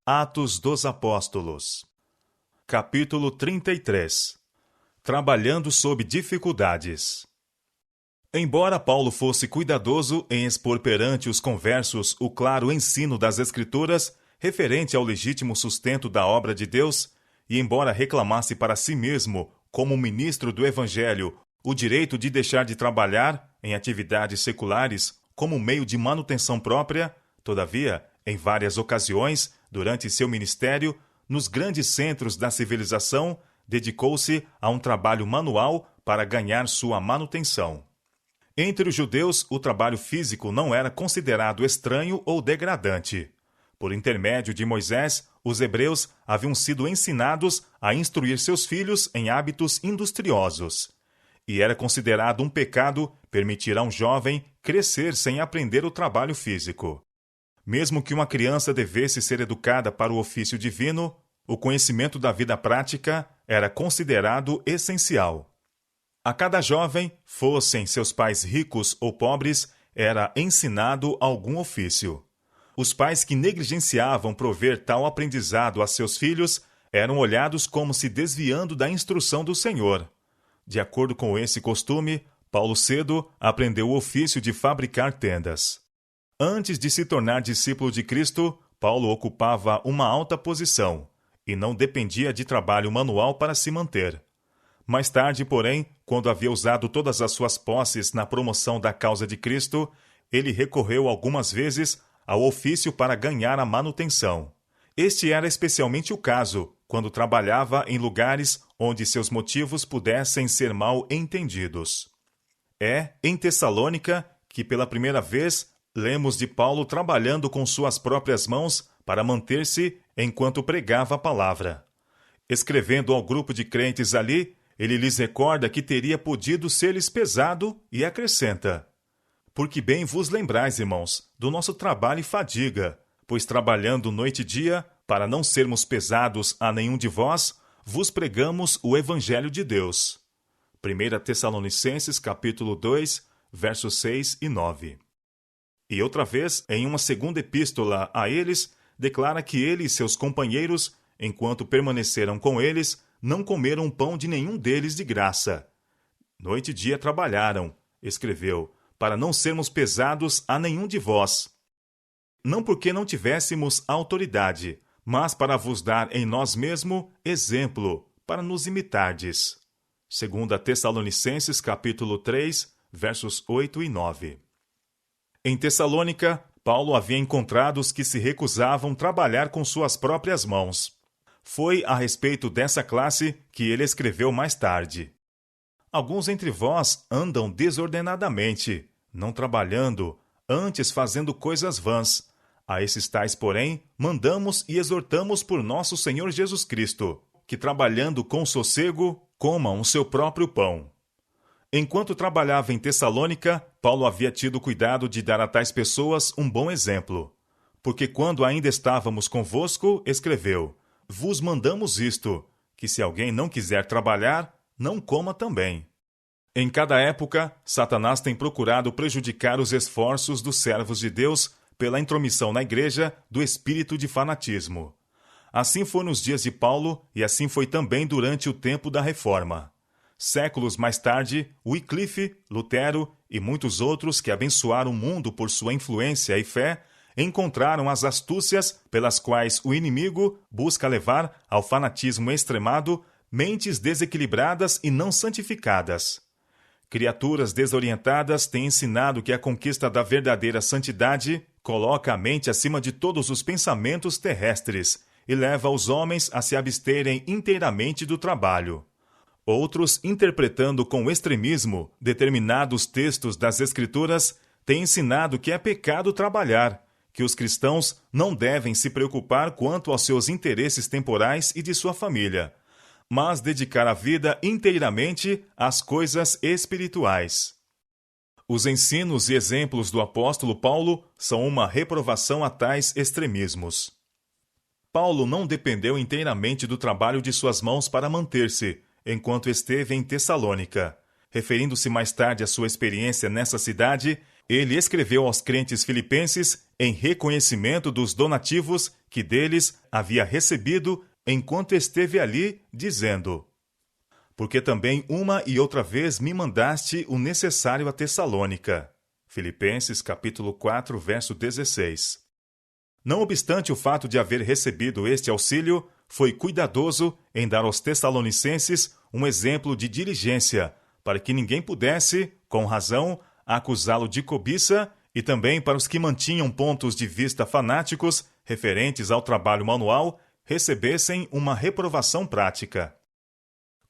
Atos dos Apóstolos. Capítulo 33. Trabalhando sob dificuldades. Embora Paulo fosse cuidadoso em expor perante os conversos o claro ensino das Escrituras referente ao legítimo sustento da obra de Deus, e embora reclamasse para si mesmo, como ministro do Evangelho, o direito de deixar de trabalhar em atividades seculares como meio de manutenção própria, todavia, em várias ocasiões, durante seu ministério, nos grandes centros da civilização, dedicou-se a um trabalho manual para ganhar sua manutenção. Entre os judeus, o trabalho físico não era considerado estranho ou degradante. Por intermédio de Moisés, os hebreus haviam sido ensinados a instruir seus filhos em hábitos industriosos. E era considerado um pecado permitir a um jovem crescer sem aprender o trabalho físico. Mesmo que uma criança devesse ser educada para o ofício divino, o conhecimento da vida prática era considerado essencial. A cada jovem, fossem seus pais ricos ou pobres, era ensinado algum ofício. Os pais que negligenciavam prover tal aprendizado a seus filhos eram olhados como se desviando da instrução do Senhor. De acordo com esse costume, Paulo cedo aprendeu o ofício de fabricar tendas. Antes de se tornar discípulo de Cristo, Paulo ocupava uma alta posição e não dependia de trabalho manual para se manter. Mais tarde, porém, quando havia usado todas as suas posses na promoção da causa de Cristo, ele recorreu algumas vezes ao ofício para ganhar a manutenção. Este era especialmente o caso quando trabalhava em lugares onde seus motivos pudessem ser mal entendidos. É em Tessalônica que, pela primeira vez, lemos de Paulo trabalhando com suas próprias mãos para manter-se enquanto pregava a palavra. Escrevendo ao grupo de crentes ali, ele lhes recorda que teria podido ser-lhes pesado e acrescenta: porque bem vos lembrais, irmãos, do nosso trabalho e fadiga, pois trabalhando noite e dia, para não sermos pesados a nenhum de vós, vos pregamos o Evangelho de Deus. 1 Tessalonicenses, capítulo 2, versos 6 e 9. E outra vez, em uma segunda epístola a eles, declara que ele e seus companheiros, enquanto permaneceram com eles, não comeram pão de nenhum deles de graça. Noite e dia trabalharam, escreveu, para não sermos pesados a nenhum de vós. Não porque não tivéssemos autoridade, mas para vos dar em nós mesmo exemplo, para nos imitardes. 2 Tessalonicenses, capítulo 3, versos 8 e 9. Em Tessalônica, Paulo havia encontrado os que se recusavam trabalhar com suas próprias mãos. Foi a respeito dessa classe que ele escreveu mais tarde. Alguns entre vós andam desordenadamente, não trabalhando, antes fazendo coisas vãs. A esses tais, porém, mandamos e exortamos por nosso Senhor Jesus Cristo, que trabalhando com sossego, comam o seu próprio pão. Enquanto trabalhava em Tessalônica, Paulo havia tido cuidado de dar a tais pessoas um bom exemplo. Porque quando ainda estávamos convosco, escreveu: vos mandamos isto, que se alguém não quiser trabalhar, não coma também. Em cada época, Satanás tem procurado prejudicar os esforços dos servos de Deus pela intromissão na igreja do espírito de fanatismo. Assim foi nos dias de Paulo e assim foi também durante o tempo da Reforma. Séculos mais tarde, Wycliffe, Lutero e muitos outros que abençoaram o mundo por sua influência e fé encontraram as astúcias pelas quais o inimigo busca levar ao fanatismo extremado mentes desequilibradas e não santificadas. Criaturas desorientadas têm ensinado que a conquista da verdadeira santidade coloca a mente acima de todos os pensamentos terrestres e leva os homens a se absterem inteiramente do trabalho. Outros, interpretando com extremismo determinados textos das Escrituras, têm ensinado que é pecado trabalhar, que os cristãos não devem se preocupar quanto aos seus interesses temporais e de sua família, mas dedicar a vida inteiramente às coisas espirituais. Os ensinos e exemplos do apóstolo Paulo são uma reprovação a tais extremismos. Paulo não dependeu inteiramente do trabalho de suas mãos para manter-se, enquanto esteve em Tessalônica. Referindo-se mais tarde à sua experiência nessa cidade, Ele escreveu aos crentes filipenses em reconhecimento dos donativos que deles havia recebido enquanto esteve ali, dizendo: porque também uma e outra vez me mandaste o necessário a Tessalônica. Filipenses capítulo 4, verso 16. Não obstante o fato de haver recebido este auxílio, foi cuidadoso em dar aos tessalonicenses um exemplo de diligência, para que ninguém pudesse, com razão, acusá-lo de cobiça, e também para os que mantinham pontos de vista fanáticos referentes ao trabalho manual, recebessem uma reprovação prática.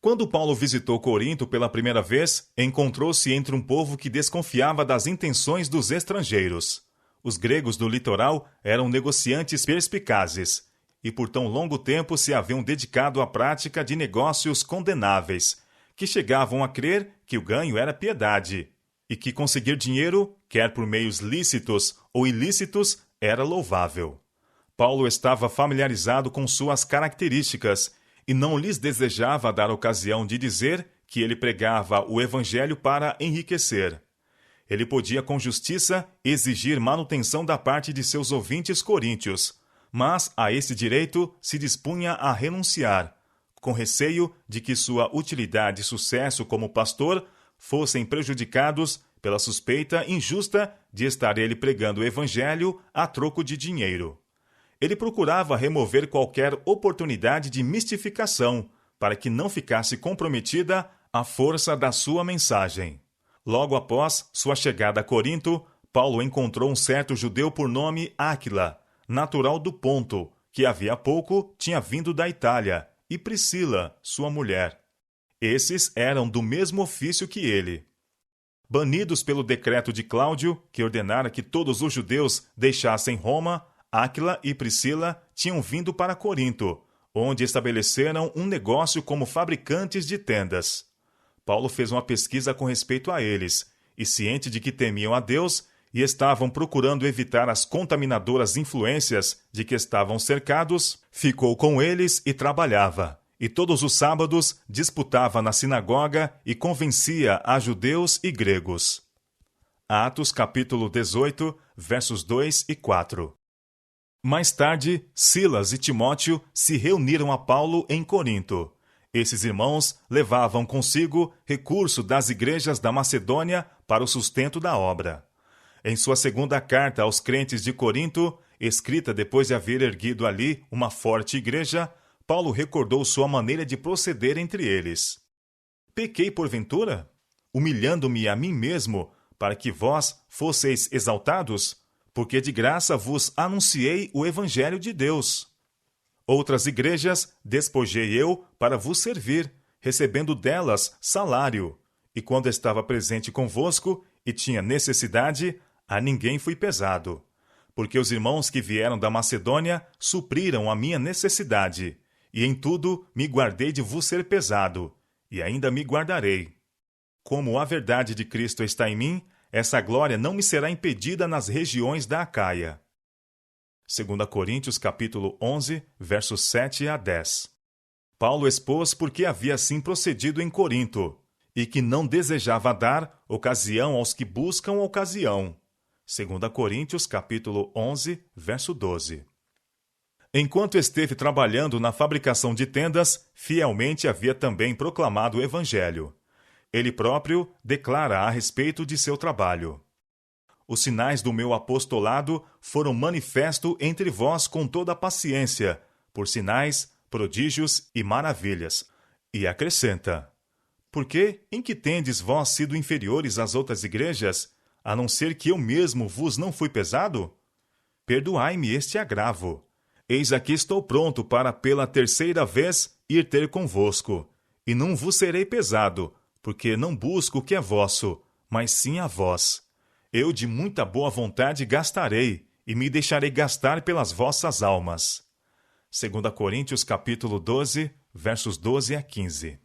Quando Paulo visitou Corinto pela primeira vez, encontrou-se entre um povo que desconfiava das intenções dos estrangeiros. Os gregos do litoral eram negociantes perspicazes, e por tão longo tempo se haviam dedicado à prática de negócios condenáveis, que chegavam a crer que o ganho era piedade, e que conseguir dinheiro, quer por meios lícitos ou ilícitos, era louvável. Paulo estava familiarizado com suas características e não lhes desejava dar ocasião de dizer que ele pregava o evangelho para enriquecer. Ele podia com justiça exigir manutenção da parte de seus ouvintes coríntios, mas a esse direito se dispunha a renunciar, com receio de que sua utilidade e sucesso como pastor fossem prejudicados pela suspeita injusta de estar ele pregando o evangelho a troco de dinheiro. Ele procurava remover qualquer oportunidade de mistificação, para que não ficasse comprometida a força da sua mensagem. Logo após sua chegada a Corinto, Paulo encontrou um certo judeu por nome Áquila, natural do Ponto, que havia pouco tinha vindo da Itália, e Priscila, sua mulher. Esses eram do mesmo ofício que ele. Banidos pelo decreto de Cláudio, que ordenara que todos os judeus deixassem Roma, Áquila e Priscila tinham vindo para Corinto, onde estabeleceram um negócio como fabricantes de tendas. Paulo fez uma pesquisa com respeito a eles, e ciente de que temiam a Deus e estavam procurando evitar as contaminadoras influências de que estavam cercados, ficou com eles e trabalhava, e todos os sábados disputava na sinagoga e convencia a judeus e gregos. Atos capítulo 18, versos 2 e 4. Mais tarde, Silas e Timóteo se reuniram a Paulo em Corinto. Esses irmãos levavam consigo recurso das igrejas da Macedônia para o sustento da obra. Em sua segunda carta aos crentes de Corinto, escrita depois de haver erguido ali uma forte igreja, Paulo recordou sua maneira de proceder entre eles. Pequei porventura, humilhando-me a mim mesmo, para que vós fosseis exaltados? Porque de graça vos anunciei o evangelho de Deus. Outras igrejas despojei eu para vos servir, recebendo delas salário. E quando estava presente convosco e tinha necessidade, a ninguém fui pesado. Porque os irmãos que vieram da Macedônia supriram a minha necessidade, e em tudo me guardei de vos ser pesado, e ainda me guardarei. Como a verdade de Cristo está em mim, essa glória não me será impedida nas regiões da Acaia. 2 Coríntios capítulo 11, versos 7 a 10. Paulo expôs por que havia assim procedido em Corinto, e que não desejava dar ocasião aos que buscam ocasião. 2 Coríntios capítulo 11, verso 12. Enquanto esteve trabalhando na fabricação de tendas, fielmente havia também proclamado o evangelho. Ele próprio declara a respeito de seu trabalho. Os sinais do meu apostolado foram manifesto entre vós com toda a paciência, por sinais, prodígios e maravilhas. E acrescenta: porque em que tendes vós sido inferiores às outras igrejas, a não ser que eu mesmo vos não fui pesado? Perdoai-me este agravo. Eis aqui estou pronto para pela terceira vez ir ter convosco, e não vos serei pesado, porque não busco o que é vosso, mas sim a vós. Eu de muita boa vontade gastarei, e me deixarei gastar pelas vossas almas. 2 Coríntios capítulo 12, versos 12 a 15.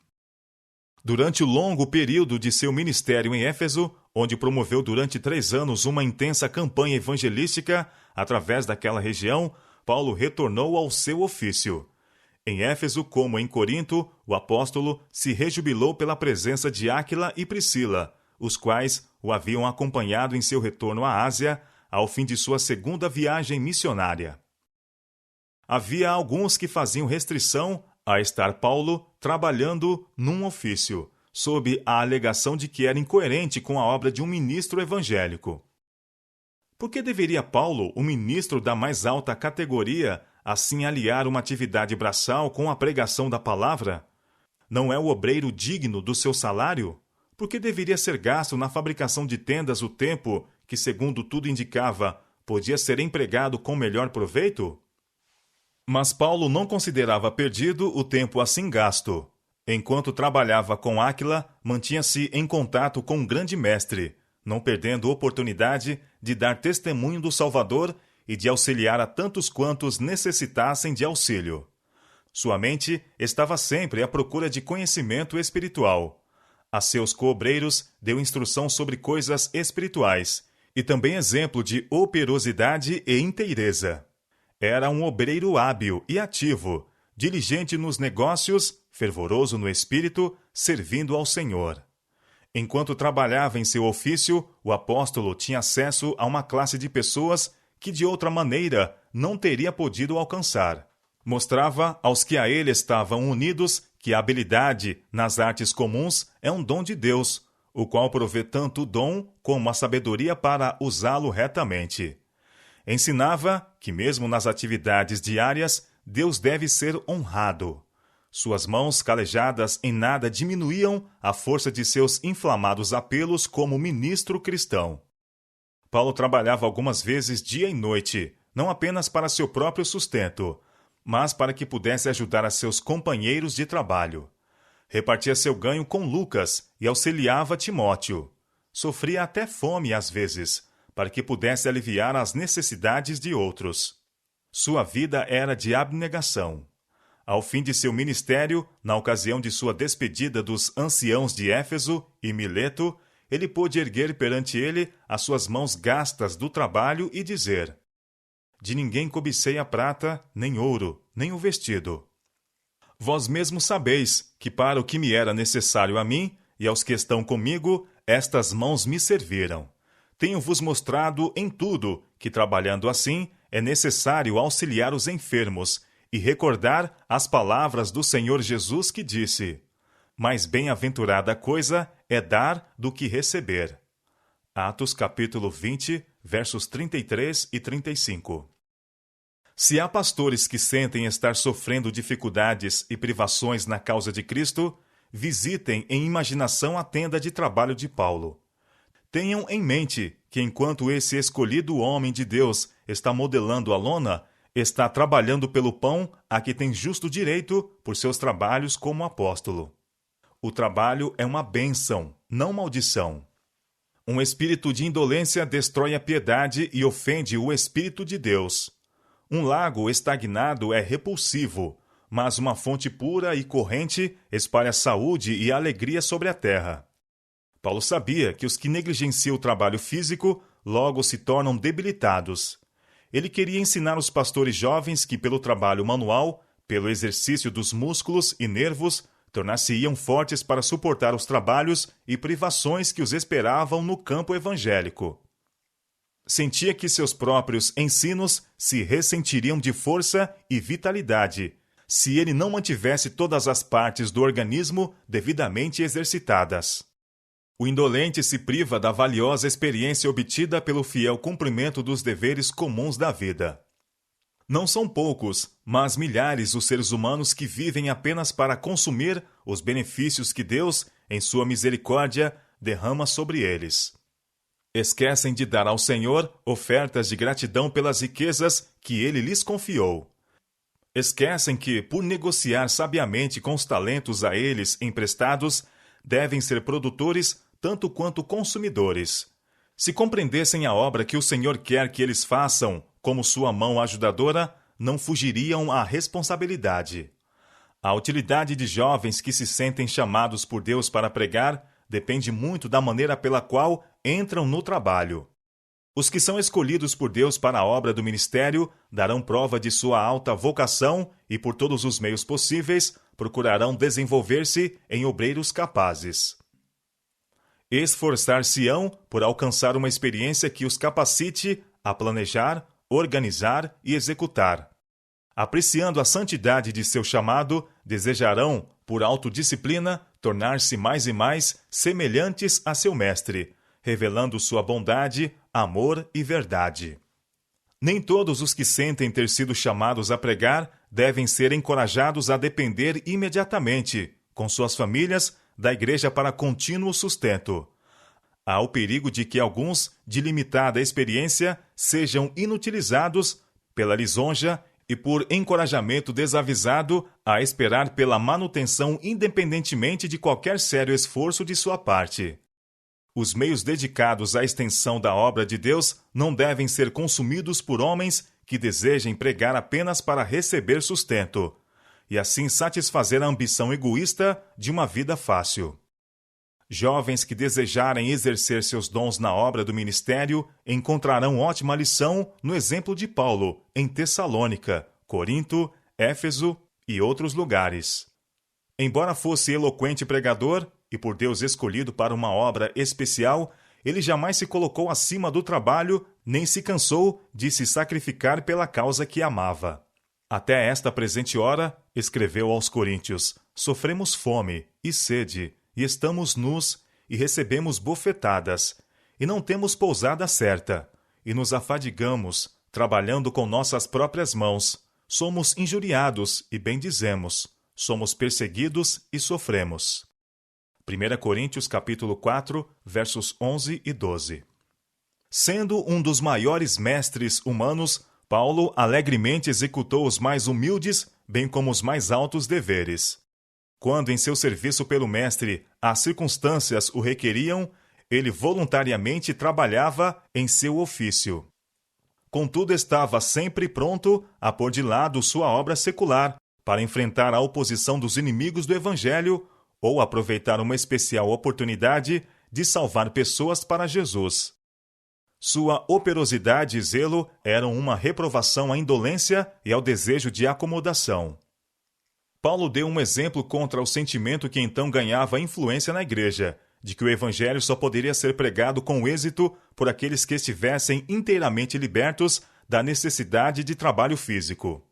Durante o longo período de seu ministério em Éfeso, onde promoveu durante 3 anos uma intensa campanha evangelística através daquela região, Paulo retornou ao seu ofício. Em Éfeso, como em Corinto, o apóstolo se rejubilou pela presença de Áquila e Priscila, os quais o haviam acompanhado em seu retorno à Ásia, ao fim de sua segunda viagem missionária. Havia alguns que faziam restrição a estar Paulo trabalhando num ofício, sob a alegação de que era incoerente com a obra de um ministro evangélico. Por que deveria Paulo, o ministro da mais alta categoria, assim aliar uma atividade braçal com a pregação da palavra? Não é o obreiro digno do seu salário? Por que deveria ser gasto na fabricação de tendas o tempo que, segundo tudo indicava, podia ser empregado com melhor proveito? Mas Paulo não considerava perdido o tempo assim gasto. Enquanto trabalhava com Áquila, mantinha-se em contato com um grande mestre, não perdendo oportunidade de dar testemunho do Salvador e de auxiliar a tantos quantos necessitassem de auxílio. Sua mente estava sempre à procura de conhecimento espiritual. A seus coobreiros deu instrução sobre coisas espirituais e também exemplo de operosidade e inteireza. Era um obreiro hábil e ativo, diligente nos negócios, fervoroso no espírito, servindo ao Senhor. Enquanto trabalhava em seu ofício, o apóstolo tinha acesso a uma classe de pessoas que de outra maneira não teria podido alcançar. Mostrava aos que a ele estavam unidos que a habilidade nas artes comuns é um dom de Deus, o qual provê tanto o dom como a sabedoria para usá-lo retamente. Ensinava que mesmo nas atividades diárias, Deus deve ser honrado. Suas mãos calejadas em nada diminuíam a força de seus inflamados apelos como ministro cristão. Paulo trabalhava algumas vezes dia e noite, não apenas para seu próprio sustento, mas para que pudesse ajudar a seus companheiros de trabalho. Repartia seu ganho com Lucas e auxiliava Timóteo. Sofria até fome às vezes, para que pudesse aliviar as necessidades de outros. Sua vida era de abnegação. Ao fim de seu ministério, na ocasião de sua despedida dos anciãos de Éfeso e Mileto, ele pôde erguer perante ele as suas mãos gastas do trabalho e dizer: De ninguém cobicei a prata, nem ouro, nem o vestido. Vós mesmos sabeis que para o que me era necessário a mim e aos que estão comigo, estas mãos me serviram. Tenho-vos mostrado em tudo que, trabalhando assim, é necessário auxiliar os enfermos e recordar as palavras do Senhor Jesus que disse: Mais bem-aventurada coisa é dar do que receber. Atos capítulo 20, versos 33 e 35. Se há pastores que sentem estar sofrendo dificuldades e privações na causa de Cristo, visitem em imaginação a tenda de trabalho de Paulo. Tenham em mente que enquanto esse escolhido homem de Deus está modelando a lona, está trabalhando pelo pão a que tem justo direito por seus trabalhos como apóstolo. O trabalho é uma bênção, não maldição. Um espírito de indolência destrói a piedade e ofende o Espírito de Deus. Um lago estagnado é repulsivo, mas uma fonte pura e corrente espalha saúde e alegria sobre a terra. Paulo sabia que os que negligenciam o trabalho físico logo se tornam debilitados. Ele queria ensinar os pastores jovens que, pelo trabalho manual, pelo exercício dos músculos e nervos, tornar-se-iam fortes para suportar os trabalhos e privações que os esperavam no campo evangélico. Sentia que seus próprios ensinos se ressentiriam de força e vitalidade, se ele não mantivesse todas as partes do organismo devidamente exercitadas. O indolente se priva da valiosa experiência obtida pelo fiel cumprimento dos deveres comuns da vida. Não são poucos, mas milhares os seres humanos que vivem apenas para consumir os benefícios que Deus, em sua misericórdia, derrama sobre eles. Esquecem de dar ao Senhor ofertas de gratidão pelas riquezas que Ele lhes confiou. Esquecem que, por negociar sabiamente com os talentos a eles emprestados, devem ser produtores tanto quanto consumidores. Se compreendessem a obra que o Senhor quer que eles façam como sua mão ajudadora, não fugiriam à responsabilidade. A utilidade de jovens que se sentem chamados por Deus para pregar depende muito da maneira pela qual entram no trabalho. Os que são escolhidos por Deus para a obra do ministério darão prova de sua alta vocação e, por todos os meios possíveis, procurarão desenvolver-se em obreiros capazes. Esforçar-se-ão por alcançar uma experiência que os capacite a planejar, organizar e executar. Apreciando a santidade de seu chamado, desejarão, por autodisciplina, tornar-se mais e mais semelhantes a seu Mestre, revelando sua bondade, amor e verdade. Nem todos os que sentem ter sido chamados a pregar devem ser encorajados a depender imediatamente, com suas famílias, da igreja para contínuo sustento. Há o perigo de que alguns, de limitada experiência, sejam inutilizados pela lisonja e por encorajamento desavisado a esperar pela manutenção independentemente de qualquer sério esforço de sua parte. Os meios dedicados à extensão da obra de Deus não devem ser consumidos por homens que desejem pregar apenas para receber sustento, e assim satisfazer a ambição egoísta de uma vida fácil. Jovens que desejarem exercer seus dons na obra do ministério encontrarão ótima lição no exemplo de Paulo, em Tessalônica, Corinto, Éfeso e outros lugares. Embora fosse eloquente pregador, e por Deus escolhido para uma obra especial, ele jamais se colocou acima do trabalho, nem se cansou de se sacrificar pela causa que amava. Até esta presente hora, escreveu aos Coríntios, sofremos fome e sede, e estamos nus, e recebemos bofetadas, e não temos pousada certa, e nos afadigamos, trabalhando com nossas próprias mãos. Somos injuriados, e bendizemos. Somos perseguidos e sofremos. 1 Coríntios capítulo 4, versos 11 e 12. Sendo um dos maiores mestres humanos, Paulo alegremente executou os mais humildes, bem como os mais altos deveres. Quando em seu serviço pelo mestre as circunstâncias o requeriam, ele voluntariamente trabalhava em seu ofício. Contudo, estava sempre pronto a pôr de lado sua obra secular para enfrentar a oposição dos inimigos do Evangelho ou aproveitar uma especial oportunidade de salvar pessoas para Jesus. Sua operosidade e zelo eram uma reprovação à indolência e ao desejo de acomodação. Paulo deu um exemplo contra o sentimento que então ganhava influência na igreja, de que o evangelho só poderia ser pregado com êxito por aqueles que estivessem inteiramente libertos da necessidade de trabalho físico.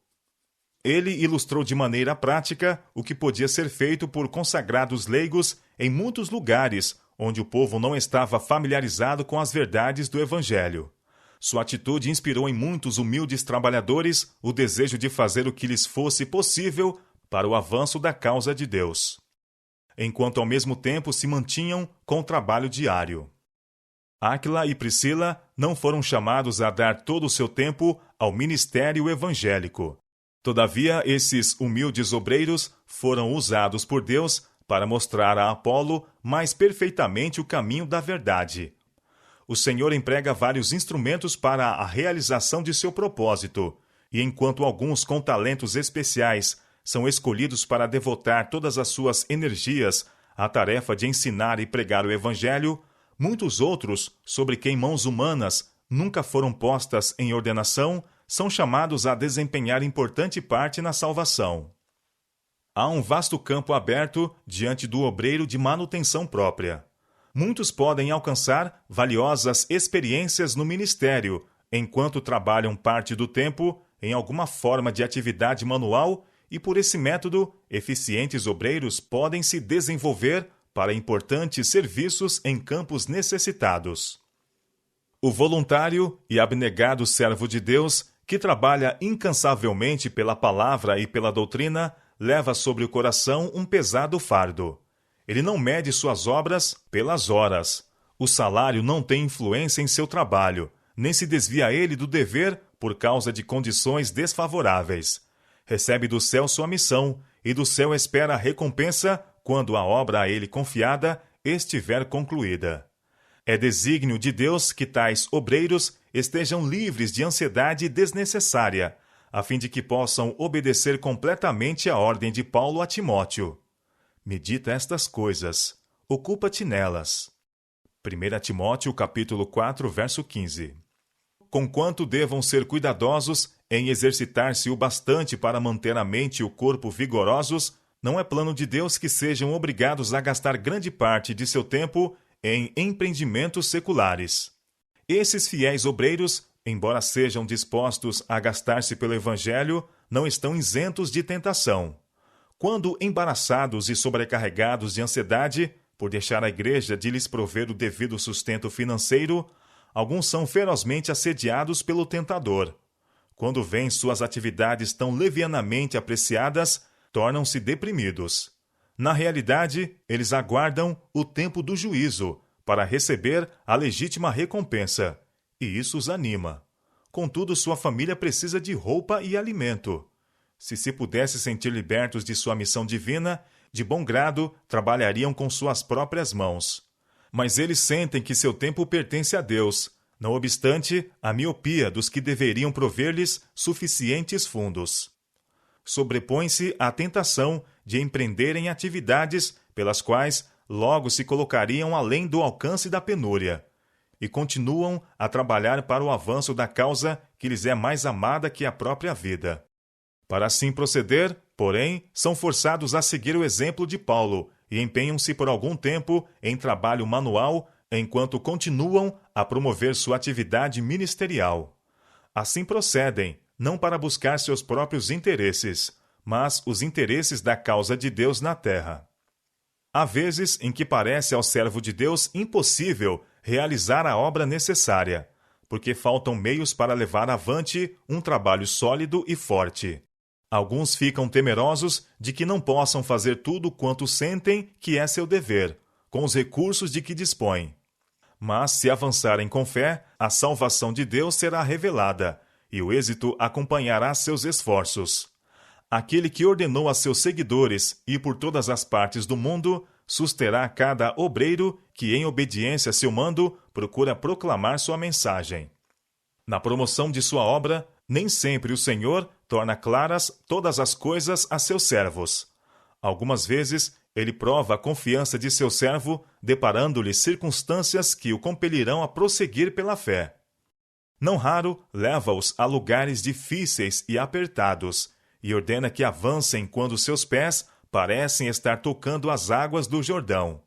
Ele ilustrou de maneira prática o que podia ser feito por consagrados leigos em muitos lugares onde o povo não estava familiarizado com as verdades do Evangelho. Sua atitude inspirou em muitos humildes trabalhadores o desejo de fazer o que lhes fosse possível para o avanço da causa de Deus, enquanto ao mesmo tempo se mantinham com o trabalho diário. Áquila e Priscila não foram chamados a dar todo o seu tempo ao ministério evangélico. Todavia, esses humildes obreiros foram usados por Deus para mostrar a Apolo mais perfeitamente o caminho da verdade. O Senhor emprega vários instrumentos para a realização de seu propósito, e enquanto alguns com talentos especiais são escolhidos para devotar todas as suas energias à tarefa de ensinar e pregar o Evangelho, muitos outros, sobre quem mãos humanas nunca foram postas em ordenação, são chamados a desempenhar importante parte na salvação. Há um vasto campo aberto diante do obreiro de manutenção própria. Muitos podem alcançar valiosas experiências no ministério, enquanto trabalham parte do tempo em alguma forma de atividade manual, e por esse método, eficientes obreiros podem se desenvolver para importantes serviços em campos necessitados. O voluntário e abnegado servo de Deus, que trabalha incansavelmente pela palavra e pela doutrina, leva sobre o coração um pesado fardo. Ele não mede suas obras pelas horas. O salário não tem influência em seu trabalho, nem se desvia ele do dever por causa de condições desfavoráveis. Recebe do céu sua missão, e do céu espera a recompensa quando a obra a ele confiada estiver concluída. É desígnio de Deus que tais obreiros estejam livres de ansiedade desnecessária, a fim de que possam obedecer completamente à ordem de Paulo a Timóteo. Medita estas coisas, ocupa-te nelas. 1 Timóteo capítulo 4, verso 15. Conquanto devam ser cuidadosos em exercitar-se o bastante para manter a mente e o corpo vigorosos, não é plano de Deus que sejam obrigados a gastar grande parte de seu tempo em empreendimentos seculares. Esses fiéis obreiros, embora sejam dispostos a gastar-se pelo Evangelho, não estão isentos de tentação. Quando embaraçados e sobrecarregados de ansiedade, por deixar a igreja de lhes prover o devido sustento financeiro, alguns são ferozmente assediados pelo tentador. Quando veem suas atividades tão levianamente apreciadas, tornam-se deprimidos. Na realidade, eles aguardam o tempo do juízo para receber a legítima recompensa, e isso os anima. Contudo, sua família precisa de roupa e alimento. Se pudesse sentir libertos de sua missão divina, de bom grado trabalhariam com suas próprias mãos. Mas eles sentem que seu tempo pertence a Deus, não obstante a miopia dos que deveriam prover-lhes suficientes fundos. Sobrepõe-se a tentação de empreenderem atividades pelas quais logo se colocariam além do alcance da penúria, e continuam a trabalhar para o avanço da causa que lhes é mais amada que a própria vida. Para assim proceder, porém, são forçados a seguir o exemplo de Paulo e empenham-se por algum tempo em trabalho manual enquanto continuam a promover sua atividade ministerial. Assim procedem, não para buscar seus próprios interesses, mas os interesses da causa de Deus na terra. Há vezes em que parece ao servo de Deus impossível realizar a obra necessária, porque faltam meios para levar avante um trabalho sólido e forte. Alguns ficam temerosos de que não possam fazer tudo quanto sentem que é seu dever, com os recursos de que dispõem. Mas, se avançarem com fé, a salvação de Deus será revelada, e o êxito acompanhará seus esforços. Aquele que ordenou a seus seguidores ir por todas as partes do mundo, susterá cada obreiro que, em obediência a seu mando, procura proclamar sua mensagem. Na promoção de sua obra, nem sempre o Senhor torna claras todas as coisas a seus servos. Algumas vezes, ele prova a confiança de seu servo, deparando-lhe circunstâncias que o compelirão a prosseguir pela fé. Não raro, leva-os a lugares difíceis e apertados, e ordena que avancem quando seus pés parecem estar tocando as águas do Jordão.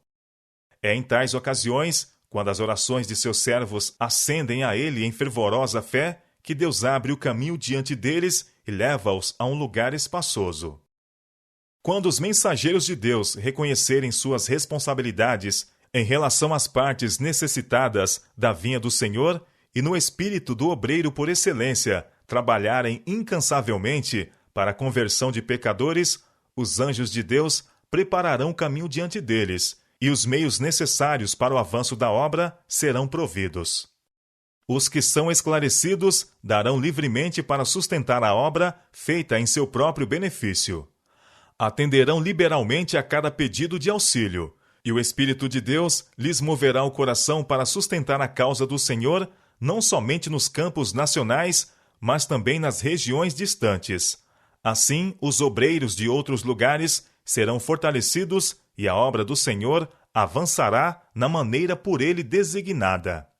É em tais ocasiões, quando as orações de seus servos ascendem a ele em fervorosa fé, que Deus abre o caminho diante deles e leva-os a um lugar espaçoso. Quando os mensageiros de Deus reconhecerem suas responsabilidades em relação às partes necessitadas da vinha do Senhor e no espírito do obreiro por excelência trabalharem incansavelmente para a conversão de pecadores, os anjos de Deus prepararão o caminho diante deles, e os meios necessários para o avanço da obra serão providos. Os que são esclarecidos darão livremente para sustentar a obra feita em seu próprio benefício. Atenderão liberalmente a cada pedido de auxílio, e o Espírito de Deus lhes moverá o coração para sustentar a causa do Senhor, não somente nos campos nacionais, mas também nas regiões distantes. Assim, os obreiros de outros lugares serão fortalecidos e a obra do Senhor avançará na maneira por ele designada.